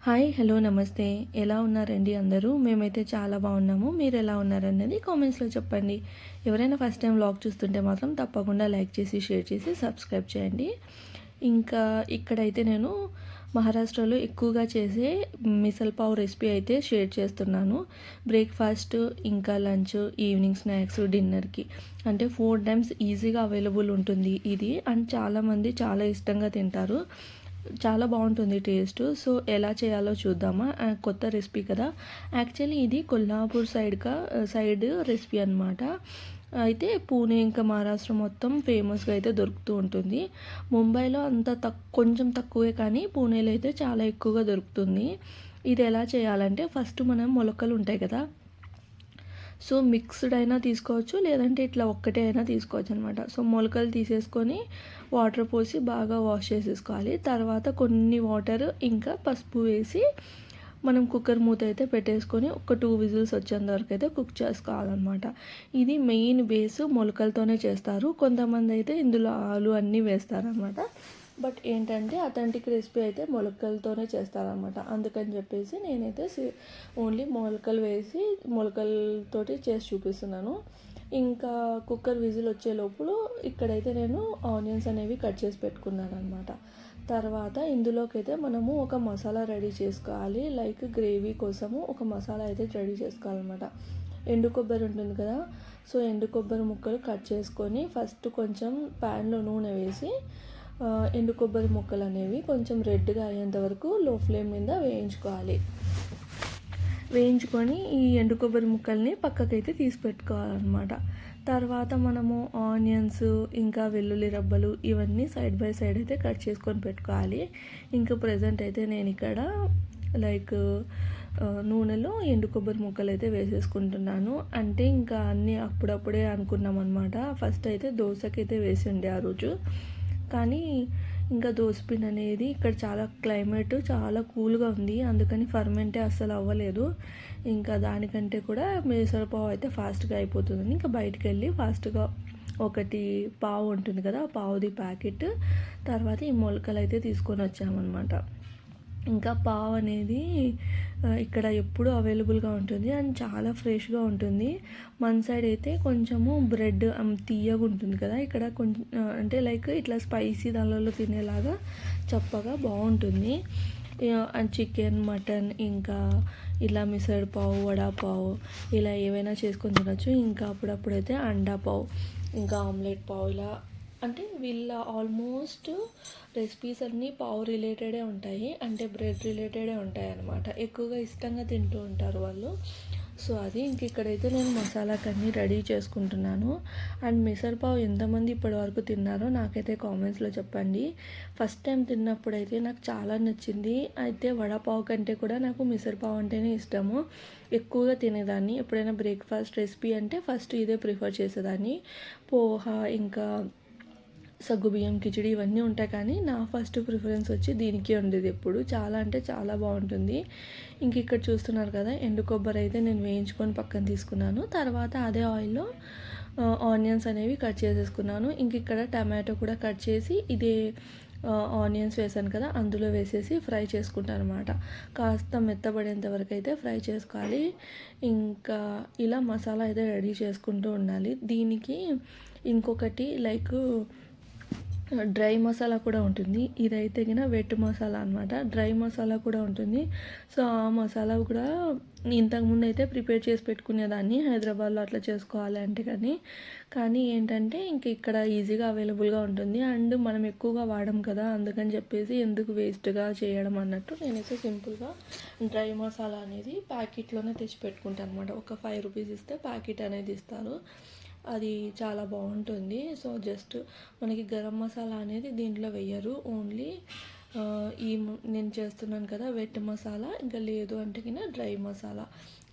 Hi hello నమస్తే. ఎలా ఉన్నారండి అందరూ? మేమైతే చాలా బాగున్నాము. మీరు ఎలా ఉన్నారనేది కామెంట్స్లో చెప్పండి. ఎవరైనా ఫస్ట్ టైం వ్లాగ్ చూస్తుంటే మాత్రం తప్పకుండా లైక్ చేసి షేర్ చేసి సబ్స్క్రైబ్ చేయండి. ఇంకా ఇక్కడైతే నేను మహారాష్ట్రలో ఎక్కువగా చేసే మిసల్ పావ్ రెసిపీ అయితే షేర్ చేస్తున్నాను. బ్రేక్ఫాస్ట్, ఇంకా లంచ్, ఈవినింగ్ స్నాక్స్, డిన్నర్కి అంటే 4 టైమ్స్ ఈజీగా అవైలబుల్ ఉంటుంది ఇది. అండ్ చాలామంది చాలా ఇష్టంగా తింటారు. చాలా బాగుంటుంది టేస్ట్. సో ఎలా చేయాలో చూద్దామా. కొత్త రెసిపీ కదా. యాక్చువల్లీ ఇది కొల్హాపూర్ సైడ్ రెసిపీ అనమాట. అయితే పూణే ఇంకా మహారాష్ట్ర మొత్తం ఫేమస్గా అయితే దొరుకుతూ ఉంటుంది. ముంబైలో అంత కొంచెం తక్కువే, కానీ పూణేలో అయితే చాలా ఎక్కువగా దొరుకుతుంది. ఇది ఎలా చేయాలంటే ఫస్ట్ మనం మొలకలు ఉంటాయి కదా, సో మిక్స్డ్ అయినా తీసుకోవచ్చు, లేదంటే ఇట్లా ఒక్కటే అయినా తీసుకోవచ్చు అనమాట. సో మొలకలు తీసేసుకొని వాటర్ పోసి బాగా వాష్ చేసేసుకోవాలి. తర్వాత కొన్ని వాటర్ ఇంకా పసుపు వేసి మనం కుక్కర్ మూత అయితే పెట్టేసుకొని ఒక 2 విజిల్స్ వచ్చేంత వరకు అయితే కుక్ చేసుకోవాలన్నమాట. ఇది మెయిన్ బేస్ మొలకలతోనే చేస్తారు. కొంతమంది అయితే ఇందులో ఆలు అన్నీ వేస్తారనమాట. బట్ ఏంటంటే అథెంటిక్ రెసిపీ అయితే మొలకలతోనే చేస్తారనమాట. అందుకని చెప్పేసి నేనైతే ఓన్లీ మొలకలు వేసి మొలకలతోటి చేసి చూపిస్తున్నాను. ఇంకా కుక్కర్ విజిల్ వచ్చే లోపల ఇక్కడైతే నేను ఆనియన్స్ అనేవి కట్ చేసి పెట్టుకున్నాను అనమాట. తర్వాత ఇందులోకి అయితే మనము ఒక మసాలా రెడీ చేసుకోవాలి. లైక్ గ్రేవీ కోసము ఒక మసాలా అయితే రెడీ చేసుకోవాలన్నమాట. ఎండు కొబ్బరి ఉంటుంది కదా, సో ఎండు కొబ్బరి ముక్కలు కట్ చేసుకొని ఫస్ట్ కొంచెం ప్యాన్లో నూనె వేసి ఎండు కొబ్బరి ముక్కలు అనేవి కొంచెం రెడ్గా అయ్యేంత వరకు లో ఫ్లేమ్ మీద వేయించుకొని ఈ ఎండు కొబ్బరి ముక్కల్ని పక్కకైతే తీసి పెట్టుకోవాలన్నమాట. తర్వాత మనము ఆనియన్స్ ఇంకా వెల్లుల్లి రబ్బలు ఇవన్నీ సైడ్ బై సైడ్ అయితే కట్ చేసుకొని పెట్టుకోవాలి. ఇంకా ప్రజెంట్ అయితే నేను ఇక్కడ లైక్ నూనెలో ఎండు కొబ్బరి ముక్కలు అయితే వేసేసుకుంటున్నాను. అంటే ఇంకా అన్నీ అప్పుడప్పుడే అనుకున్నాం అనమాట. ఫస్ట్ అయితే దోశకైతే వేసి ఉండే ఆ రోజు, కానీ ఇంకా దోసపిండి అనేది ఇక్కడ చాలా క్లైమేట్ చాలా కూల్గా ఉంది, అందుకని ఫర్మెంటే అస్సలు అవ్వలేదు. ఇంకా దానికంటే కూడా మిసల్పావ్ అయితే ఫాస్ట్గా అయిపోతుందని ఇంకా బయటికి వెళ్ళి ఫాస్ట్గా ఒకటి పావు ఉంటుంది కదా, పావుది ప్యాకెట్, తర్వాత ఈ మొలకలు అయితే తీసుకొని వచ్చామన్నమాట. ఇంకా పావ్ అనేది ఇక్కడ ఎప్పుడూ అవైలబుల్గా ఉంటుంది అండ్ చాలా ఫ్రెష్గా ఉంటుంది. మన సైడ్ అయితే కొంచెము బ్రెడ్ తీయగా ఉంటుంది కదా, ఇక్కడ కొంచెం అంటే లైక్ ఇట్లా స్పైసీ దానిలో తినేలాగా చప్పగా బాగుంటుంది. అండ్ చికెన్, మటన్, ఇంకా ఇలా మిసల్ పావ్, వడా పావ్ ఇలా ఏవైనా చేసుకొని తినచ్చు. ఇంకా అప్పుడప్పుడైతే అండా పావ్, ఇంకా ఆమ్లెట్ పావ్, ఇలా అంటే వీళ్ళ ఆల్మోస్ట్ రెసిపీస్ అన్నీ పావ్ రిలేటెడే ఉంటాయి, అంటే బ్రెడ్ రిలేటెడే ఉంటాయి అన్నమాట. ఎక్కువగా ఇష్టంగా తింటూ ఉంటారు వాళ్ళు. సో అది ఇంక ఇక్కడైతే నేను మసాలాకన్నీ రెడీ చేసుకుంటున్నాను. అండ్ మిసల్ పావ్ ఎంతమంది ఇప్పటివరకు తిన్నారో నాకైతే కామెంట్స్లో చెప్పండి. ఫస్ట్ టైం తిన్నప్పుడైతే నాకు చాలా నచ్చింది. అయితే వడాపావ్ కంటే కూడా నాకు మిసల్ పావ్ అంటేనే ఇష్టము. ఎక్కువగా తినేదాన్ని. ఎప్పుడైనా బ్రేక్ఫాస్ట్ రెసిపీ అంటే ఫస్ట్ ఇదే ప్రిఫర్ చేసేదాన్ని. పోహా ఇంకా సగ్గుబియ్యం, కిచిడి ఇవన్నీ ఉంటాయి, కానీ నా ఫస్ట్ ప్రిఫరెన్స్ వచ్చి దీనికే ఉండేది ఎప్పుడు. చాలా అంటే చాలా బాగుంటుంది. ఇంక ఇక్కడ చూస్తున్నారు కదా, ఎండు కొబ్బరి అయితే నేను వేయించుకొని పక్కన తీసుకున్నాను. తర్వాత అదే ఆయిల్లో ఆనియన్స్ అనేవి కట్ చేసేసుకున్నాను. ఇంక ఇక్కడ టమాటో కూడా కట్ చేసి ఇదే ఆనియన్స్ వేసాను కదా, అందులో వేసేసి ఫ్రై చేసుకుంటాను అనమాట. కాస్త మెత్తబడేంత వరకు అయితే ఫ్రై చేసుకోవాలి. ఇంకా ఇలా మసాలా అయితే రెడీ చేసుకుంటూ ఉండాలి. దీనికి ఇంకొకటి లైక్ డ్రై మసాలా కూడా ఉంటుంది. ఇదైతే కినా వెట్ మసాలా అనమాట. డ్రై మసాలా కూడా ఉంటుంది. సో ఆ మసాలా కూడా ఇంతకుముందు అయితే ప్రిపేర్ చేసి పెట్టుకునేదాన్ని హైదరాబాద్లో అట్లా చేసుకోవాలి అంటే, కానీ ఏంటంటే ఇంక ఇక్కడ ఈజీగా అవైలబుల్గా ఉంటుంది అండ్ మనం ఎక్కువగా వాడడం కదా, అందుకని చెప్పేసి ఎందుకు వేస్ట్గా చేయడం అన్నట్టు నేనైతే సింపుల్గా డ్రై మసాలా అనేది ప్యాకెట్లోనే తెచ్చి పెట్టుకుంటాను అనమాట. ఒక 5 రూపీస్ ఇస్తే ప్యాకెట్ అనేది ఇస్తారు. అది చాలా బాగుంటుంది. సో జస్ట్ మనకి గరం మసాలా అనేది దీంట్లో వేయరు. ఓన్లీ నేను చేస్తున్నాను కదా వెట్ మసాలా, ఇంకా లేదు అంటే కింద డ్రై మసాలా,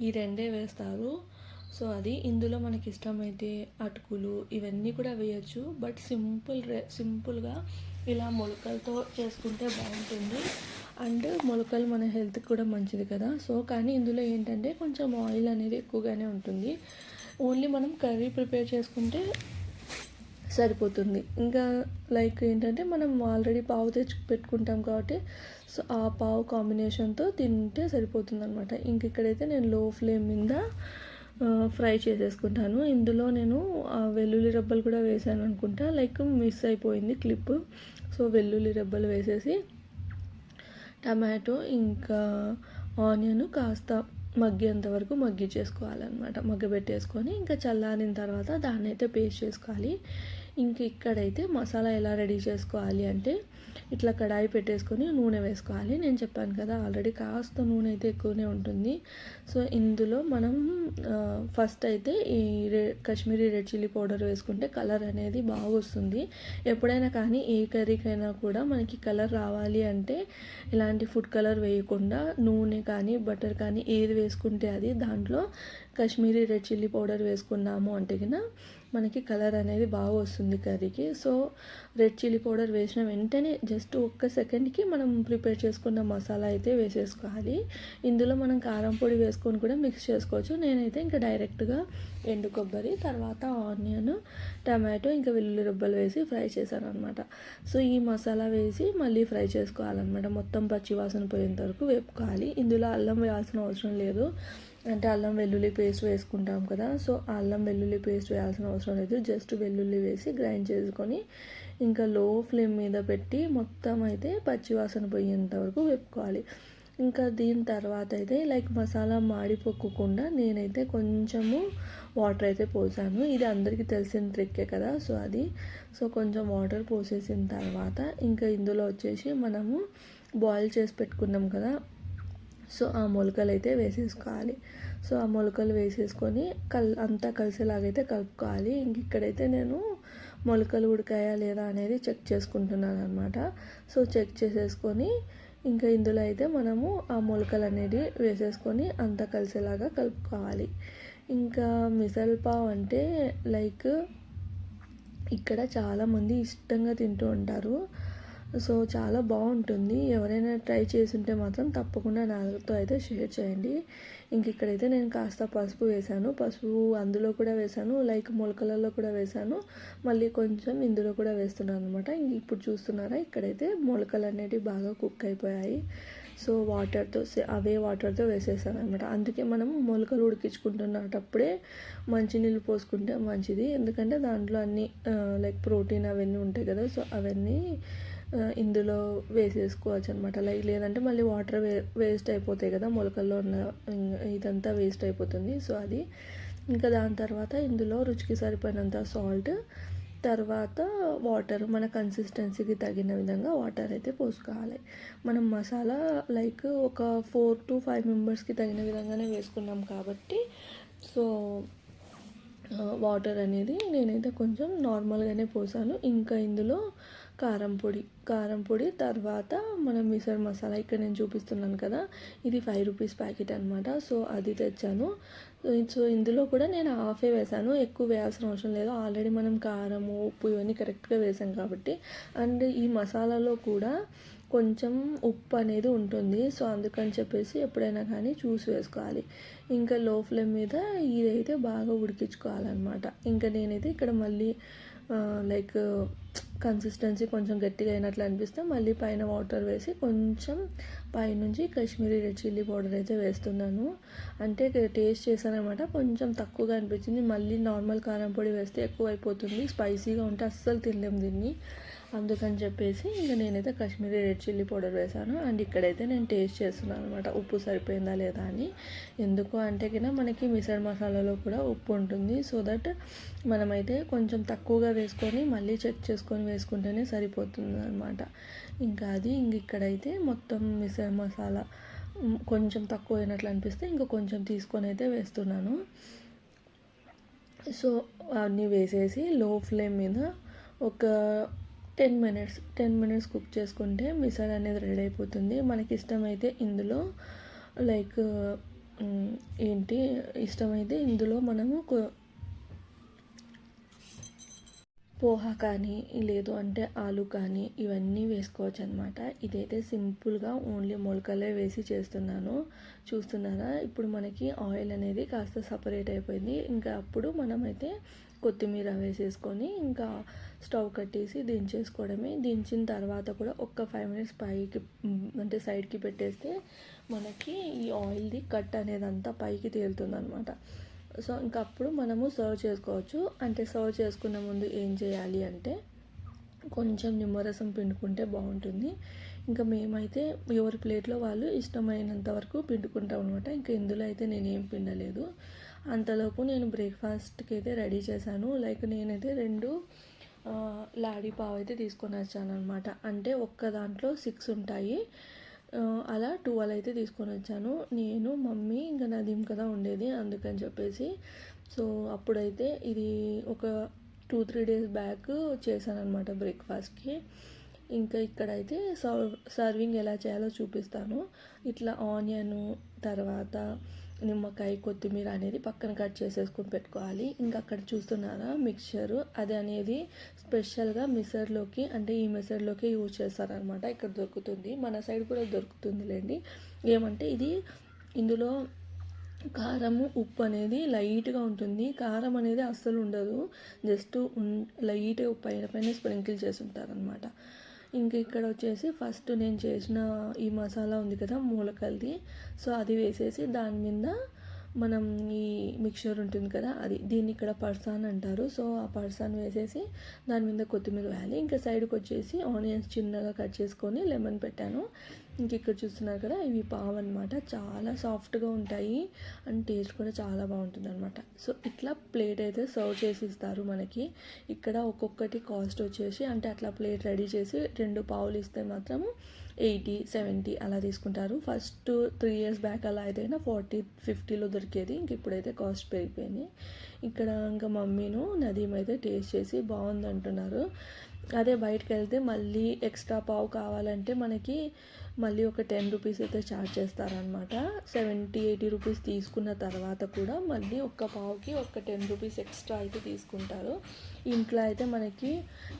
ఈ రెండే వేస్తారు. సో అది ఇందులో మనకి ఇష్టమైతే అటుకులు ఇవన్నీ కూడా వేయచ్చు. బట్ సింపుల్గా ఇలా మొలకలతో చేసుకుంటే బాగుంటుంది. అండ్ మొలకలు మన హెల్త్కి కూడా మంచిది కదా. సో కానీ ఇందులో ఏంటంటే కొంచెం ఆయిల్ అనేది ఎక్కువగానే ఉంటుంది. ఓన్లీ మనం కర్రీ ప్రిపేర్ చేసుకుంటే సరిపోతుంది. ఇంకా లైక్ ఏంటంటే మనం ఆల్రెడీ పావు తెచ్చి పెట్టుకుంటాం కాబట్టి సో ఆ పావు కాంబినేషన్తో తింటే సరిపోతుందనమాట. ఇంక ఇక్కడైతే నేను లో ఫ్లేమ్ మీద ఫ్రై చేసేసుకుంటాను. ఇందులో నేను వెల్లుల్లి రెబ్బలు కూడా వేసాను అనుకుంటా, లైక్ మిస్ అయిపోయింది క్లిప్. సో వెల్లుల్లి రెబ్బలు వేసేసి టమాటో ఇంకా ఆనియన్ కాస్త మగ్గేంత వరకు మగ్గిచ్చేసుకోవాలన్నమాట. మగ్గబెట్టేసుకొని ఇంకా చల్లారిన తర్వాత దాన్ని అయితే పేస్ట్ చేసుకోవాలి. ఇంక ఇక్కడైతే మసాలా ఎలా రెడీ చేసుకోవాలి అంటే, ఇట్లా కడాయి పెట్టేసుకొని నూనె వేసుకోవాలి. నేను చెప్పాను కదా ఆల్రెడీ కాస్త నూనె అయితే ఎక్కువనే ఉంటుంది. సో ఇందులో మనం ఫస్ట్ అయితే ఈ కాశ్మీరీ రెడ్ చిల్లీ పౌడర్ వేసుకుంటే కలర్ అనేది బాగా వస్తుంది. ఎప్పుడైనా కానీ ఏ కర్రీకైనా కూడా మనకి కలర్ రావాలి అంటే ఇలాంటి ఫుడ్ కలర్ వేయకుండా నూనె కానీ బటర్ కానీ ఏది వేసుకుంటే అది దాంట్లో కాశ్మీరీ రెడ్ చిల్లీ పౌడర్ వేసుకున్నాము అంటే కన్నా మనకి కలర్ అనేది బాగా వస్తుంది కర్రీకి. సో రెడ్ చిల్లీ పౌడర్ వేసిన వెంటనే జస్ట్ ఒక్క సెకండ్కి మనం ప్రిపేర్ చేసుకున్న మసాలా అయితే వేసేసుకోవాలి. ఇందులో మనం కారం పొడి వేసుకొని కూడా మిక్స్ చేసుకోవచ్చు. నేనైతే ఇంకా డైరెక్ట్గా ఎండు కొబ్బరి, తర్వాత ఆనియన్, టమాటో, ఇంకా వెల్లుల్లి రెబ్బలు వేసి ఫ్రై చేశాను అనమాట. సో ఈ మసాలా వేసి మళ్ళీ ఫ్రై చేసుకోవాలన్నమాట. మొత్తం పచ్చివాసన పోయేంత వరకు వేపుకోవాలి. ఇందులో అల్లం వేయాల్సిన అవసరం లేదు, అంటే అల్లం వెల్లుల్లి పేస్ట్ వేసుకుంటాం కదా. సో అల్లం వెల్లుల్లి పేస్ట్ వేయాల్సిన అవసరం లేదు. జస్ట్ వెల్లుల్లి వేసి గ్రైండ్ చేసుకొని ఇంకా లో ఫ్లేమ్ మీద పెట్టి మొత్తం అయితే పచ్చివాసన పోయేంత వరకు వేపుకోవాలి. ఇంకా దీని తర్వాత అయితే లైక్ మసాలా మాడిపోకుండా నేనైతే కొంచెము వాటర్ అయితే పోసాను. ఇది అందరికీ తెలిసిన ట్రిక్కే కదా. సో కొంచెం వాటర్ పోసేసిన తర్వాత ఇంకా ఇందులో వచ్చేసి మనము బాయిల్ చేసి పెట్టుకున్నాం కదా, సో ఆ మొలకలు అయితే వేసేసుకోవాలి. సో ఆ మొలకలు వేసేసుకొని అంతా కలిసేలాగైతే కలుపుకోవాలి. ఇంక ఇక్కడైతే నేను మొలకలు ఉడికాయా లేదా అనేది చెక్ చేసుకుంటున్నాను అనమాట. సో చెక్ చేసేసుకొని ఇంకా ఇందులో అయితే మనము ఆ మొలకలు అనేది వేసేసుకొని అంతా కలిసేలాగా కలుపుకోవాలి. ఇంకా మిసల్ పావ్ అంటే లైక్ ఇక్కడ చాలామంది ఇష్టంగా తింటూ ఉంటారు. సో చాలా బాగుంటుంది. ఎవరైనా ట్రై చేసుంటే మాత్రం తప్పకుండా నాతో అయితే షేర్ చేయండి. ఇంక ఇక్కడైతే నేను కాస్త పసుపు వేసాను. పసుపు అందులో కూడా వేసాను, లైక్ మొలకలలో కూడా వేసాను, మళ్ళీ కొంచెం ఇందులో కూడా వేస్తున్నాను అనమాట. ఇంక ఇప్పుడు చూస్తున్నారా ఇక్కడైతే మొలకలు అనేవి బాగా కుక్ అయిపోయాయి. సో అవే వాటర్తో వేసేసాను అనమాట. అందుకే మనం మొలకలు ఉడికించుకుంటున్నప్పుడే మంచినీళ్ళు పోసుకుంటే మంచిది. ఎందుకంటే దాంట్లో అన్నీ లైక్ ప్రోటీన్ అవన్నీ ఉంటాయి కదా. సో అవన్నీ ఇందులో వేసేసుకోవచ్చు అనమాట. లైక్ లేదంటే మళ్ళీ వాటర్ వేస్ట్ అయిపోతాయి కదా, మొలకల్లో ఉన్న ఇదంతా వేస్ట్ అయిపోతుంది. సో అది ఇంకా దాని తర్వాత ఇందులో రుచికి సరిపోయినంత సాల్ట్, తర్వాత వాటర్ మన కన్సిస్టెన్సీకి తగిన విధంగా వాటర్ అయితే పోసుకోవాలి. మనం మసాలా లైక్ ఒక 4 to 5 మెంబర్స్కి తగిన విధంగానే వేసుకున్నాం కాబట్టి సో వాటర్ అనేది నేనైతే కొంచెం నార్మల్గానే పోసాను. ఇంకా ఇందులో కారం పొడి, తర్వాత మనం మిసర్ మసాలా ఇక్కడ నేను చూపిస్తున్నాను కదా, ఇది 5 రూపీస్ ప్యాకెట్ అనమాట. సో అది తెచ్చాను. సో ఇందులో కూడా నేను హాఫే వేసాను, ఎక్కువ వేయాల్సిన అవసరం లేదు. ఆల్రెడీ మనం కారము, ఉప్పు ఇవన్నీ కరెక్ట్గా వేసాం కాబట్టి. అండ్ ఈ మసాలాలో కూడా కొంచెం ఉప్పు అనేది ఉంటుంది. సో అందుకని చెప్పేసి ఎప్పుడైనా కానీ చూసి వేసుకోవాలి. ఇంకా లో ఫ్లేమ్ మీద ఇదైతే బాగా ఉడికించుకోవాలన్నమాట. ఇంకా నేనైతే ఇక్కడ మళ్ళీ లైక్ కన్సిస్టెన్సీ కొంచెం గట్టిగా అయినట్లు అనిపిస్తే మళ్ళీ పైన వాటర్ వేసి కొంచెం పైనుంచి కాశ్మీరీ రెడ్ చిల్లీ పౌడర్ అయితే వేస్తున్నాను. అంటే టేస్ట్ చేశానమాట, కొంచెం తక్కువగా అనిపించింది. మళ్ళీ నార్మల్ కారం పొడి వేస్తే ఎక్కువ అయిపోతుంది, స్పైసీగా ఉంటే అస్సలు తినలేము దీన్ని. అందుకని చెప్పేసి ఇంకా నేనైతే కాశ్మీరీ రెడ్ చిల్లీ పౌడర్ వేసాను. అండ్ ఇక్కడైతే నేను టేస్ట్ చేస్తున్నాను అనమాట, ఉప్పు సరిపోయిందా లేదా అని. ఎందుకు అంటే కింద మనకి మిసర్ మసాలాలో కూడా ఉప్పు ఉంటుంది. సో దట్ మనమైతే కొంచెం తక్కువగా వేసుకొని మళ్ళీ చెక్ చేసుకొని వేసుకుంటేనే సరిపోతుంది అనమాట. ఇంకా ఇక్కడైతే మొత్తం మిసర్ మసాలా కొంచెం తక్కువ అయినట్లు అనిపిస్తే ఇంకా కొంచెం తీసుకొని అయితే వేస్తున్నాను. సో అన్నీ వేసేసి లో ఫ్లేమ్ మీద ఒక 10 మినిట్స్ కుక్ చేసుకుంటే మిసర్ అనేది రెడీ అయిపోతుంది. మనకి ఇష్టమైతే ఇందులో లైక్ ఇష్టమైతే ఇందులో మనము పోహా కానీ లేదు అంటే ఆలు కానీ ఇవన్నీ వేసుకోవచ్చు అనమాట. ఇదైతే సింపుల్గా ఓన్లీ మొలకలే వేసి చేస్తున్నాను. చూస్తున్నారా, ఇప్పుడు మనకి ఆయిల్ అనేది కాస్త సపరేట్ అయిపోయింది. ఇంకా అప్పుడు మనమైతే కొత్తిమీర వేసేసుకొని ఇంకా స్టవ్ కట్టేసి దించేసుకోవడమే. దించిన తర్వాత కూడా ఒక్క 5 మినిట్స్ పైకి అంటే సైడ్కి పెట్టేస్తే మనకి ఈ ఆయిల్ది కట్ అనేది అంతా పైకి తేలుతుంది అనమాట. సో ఇంకా అప్పుడు మనము సర్వ్ చేసుకోవచ్చు. అంటే సర్వ్ చేసుకున్న ముందు ఏం చేయాలి అంటే కొంచెం నిమ్మరసం పిండుకుంటే బాగుంటుంది. ఇంకా మేమైతే ఎవరి ప్లేట్లో వాళ్ళు ఇష్టమైనంత వరకు పిండుకుంటాం అనమాట. ఇంకా ఇందులో అయితే నేనేం పిండలేదు. అంతలోపు నేను బ్రేక్ఫాస్ట్కి అయితే రెడీ చేశాను. లైక్ నేనైతే 2 లాడీ పావు అయితే తీసుకొని వచ్చాను అనమాట. అంటే ఒక్క దాంట్లో 6 ఉంటాయి. అలా 12 అయితే తీసుకొని వచ్చాను. నేను మమ్మీ ఇంకా నదీం కదా ఉండేది, అందుకని చెప్పేసి. సో అప్పుడైతే ఇది ఒక 2-3 డేస్ బ్యాక్ చేశాను అనమాట బ్రేక్ఫాస్ట్కి. ఇంకా ఇక్కడైతే సర్వింగ్ ఎలా చేయాలో చూపిస్తాను. ఇట్లా ఆనియన్, తర్వాత నిమ్మకాయ, కొత్తిమీర అనేది పక్కన కట్ చేసేసుకొని పెట్టుకోవాలి. ఇంకా అక్కడ చూస్తున్నారా మిక్చరు, అది అనేది స్పెషల్గా మిసర్లోకి అంటే ఈ మెథడ్లోకి యూజ్ చేస్తారనమాట. ఇక్కడ దొరుకుతుంది, మన సైడ్ కూడా దొరుకుతుందిలేండి. ఏమంటే ఇందులో కారము, ఉప్పు అనేది లైట్గా ఉంటుంది. కారం అనేది అస్సలు ఉండదు, జస్ట్ లైట్గా పైన స్ప్రింకిల్ చేసి ఉంటారనమాట. ఇంకా ఇక్కడ వచ్చేసి ఫస్ట్ నేను చేసిన ఈ మసాలా ఉంది కదా మూలకల్ది, సో అది వేసేసి దాని మీద మనం ఈ మిక్చర్ ఉంటుంది కదా దీన్ని ఇక్కడ పర్సాన్ అంటారు. సో ఆ పర్సాన్ వేసేసి దాని మీద కొత్తిమీర వేయాలి. ఇంకా సైడ్కి వచ్చేసి ఆనియన్స్ చిన్నగా కట్ చేసుకొని లెమన్ పెట్టాను. ఇంక ఇక్కడ చూస్తున్నారు కదా, ఇవి పావు అనమాట. చాలా సాఫ్ట్గా ఉంటాయి అండ్ టేస్ట్ కూడా చాలా బాగుంటుంది అనమాట. సో ఇట్లా ప్లేట్ అయితే సర్వ్ చేసి ఇస్తారు మనకి. ఇక్కడ ఒక్కొక్కటి కాస్ట్ వచ్చేసి అంటే అట్లా ప్లేట్ రెడీ చేసి 2 పావులు ఇస్తే మాత్రము 80-70 అలా తీసుకుంటారు. ఫస్ట్ 3 years బ్యాక్ అలా అయితే 40-50లో దొరికేది. ఇంక ఇప్పుడైతే కాస్ట్ పెరిగిపోయింది. ఇక్కడ ఇంకా మమ్మీను నదీం అయితే టేస్ట్ చేసి బాగుంది అంటున్నారు. అదే బయటకు వెళ్తే మళ్ళీ ఎక్స్ట్రా పావు కావాలంటే మనకి మళ్ళీ ఒక 10 రూపీస్ అయితే ఛార్జ్ చేస్తారనమాట. 70-80 రూపీస్ తీసుకున్న తర్వాత కూడా మళ్ళీ ఒక్క పావుకి ఒక 10 రూపీస్ ఎక్స్ట్రా అయితే తీసుకుంటారు. ఇంట్లో అయితే మనకి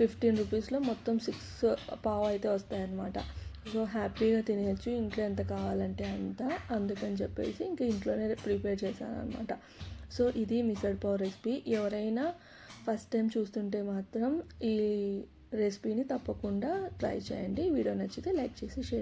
15 రూపీస్లో మొత్తం 6 పావు అయితే వస్తాయన్నమాట. సో హ్యాపీగా తినేయచ్చు ఇంట్లో ఎంత కావాలంటే అంత. అందుకని చెప్పేసి ఇంకా ఇంట్లోనే ప్రిపేర్ చేశాను అనమాట. సో ఇది మిసడ్ పావ్ రెసిపీ. ఎవరైనా ఫస్ట్ టైం చూస్తుంటే మాత్రం ఈ రెసిపీని తప్పకుండా ట్రై చేయండి. వీడియో నచ్చితే లైక్ చేసి షేర్